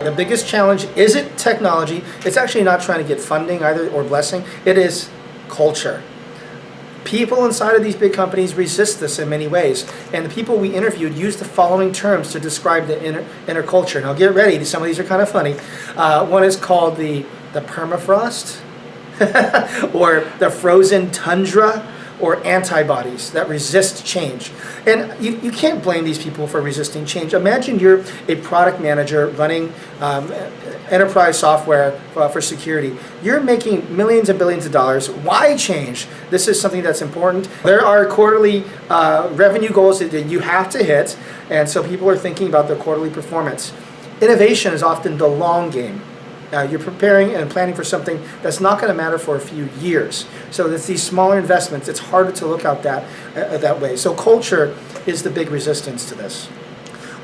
The biggest challenge isn't technology. It's actually not trying to get funding either or blessing. It is culture. People inside of these big companies resist this in many ways. And the people we interviewed used the following terms to describe the inner culture. Now get ready, some of these are kind of funny. One is called the permafrost, or the frozen tundra, or antibodies that resist change. And you can't blame these people for resisting change. Imagine you're a product manager running enterprise software for security. You're making millions and billions of dollars. Why change? This is something that's important. There are quarterly revenue goals that you have to hit, and so people are thinking about their quarterly performance. Innovation is often the long game. You're preparing and planning for something that's not going to matter for a few years. So it's these smaller investments. It's harder to look out that way. So culture is the big resistance to this.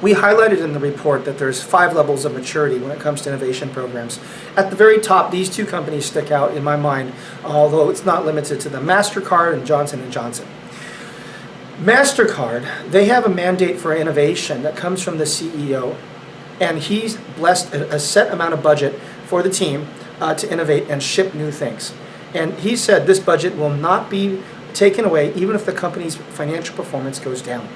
We highlighted in the report that there's 5 levels of maturity when it comes to innovation programs. At the very top, these 2 companies stick out in my mind, although it's not limited to them: MasterCard and Johnson & Johnson. MasterCard, they have a mandate for innovation that comes from the CEO, and he's blessed a set amount of budget for the team to innovate and ship new things. And he said this budget will not be taken away even if the company's financial performance goes down,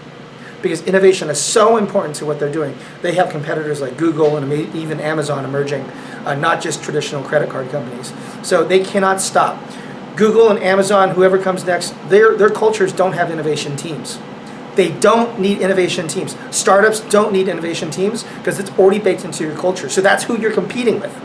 because innovation is so important to what they're doing. They have competitors like Google and even Amazon emerging, not just traditional credit card companies. So they cannot stop. Google and Amazon, whoever comes next, their cultures don't have innovation teams. They don't need innovation teams. Startups don't need innovation teams because it's already baked into your culture. So that's who you're competing with.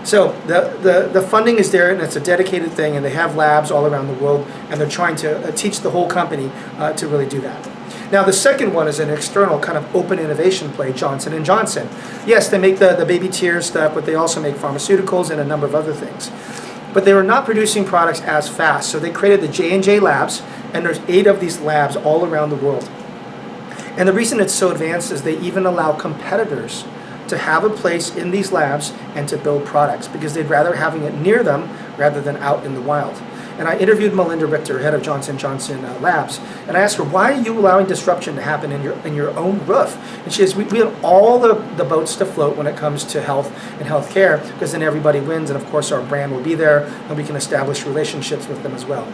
So the funding is there, and it's a dedicated thing, and they have labs all around the world, and they're trying to teach the whole company to really do that. Now the second one is an external kind of open innovation play, Johnson & Johnson. Yes, they make the baby tears stuff, but they also make pharmaceuticals and a number of other things. But they were not producing products as fast, so they created the J&J labs, and there's 8 of these labs all around the world. And the reason it's so advanced is they even allow competitors to have a place in these labs and to build products, because they'd rather having it near them rather than out in the wild. And I interviewed Melinda Richter, head of Johnson & Johnson Labs, and I asked her, why are you allowing disruption to happen in your own roof? And she says, we have all the boats to float when it comes to health and healthcare, because then everybody wins, and of course our brand will be there, and we can establish relationships with them as well.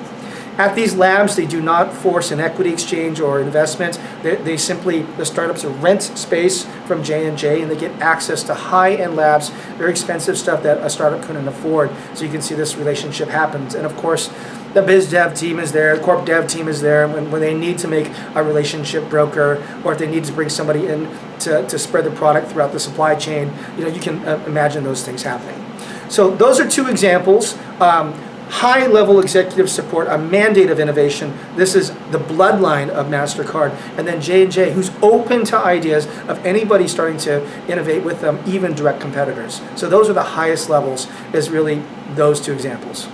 At these labs, they do not force an equity exchange or investment. They simply, the startups rent space from J&J, and they get access to high-end labs, very expensive stuff that a startup couldn't afford. So you can see this relationship happens. And of course, the biz dev team is there, the corp dev team is there when they need to make a relationship broker, or if they need to bring somebody in to spread the product throughout the supply chain. You can imagine those things happening. So those are 2 examples. High-level executive support, a mandate of innovation. This is the bloodline of MasterCard. And then J&J, who's open to ideas of anybody starting to innovate with them, even direct competitors. So those are the highest levels, is really those 2 examples.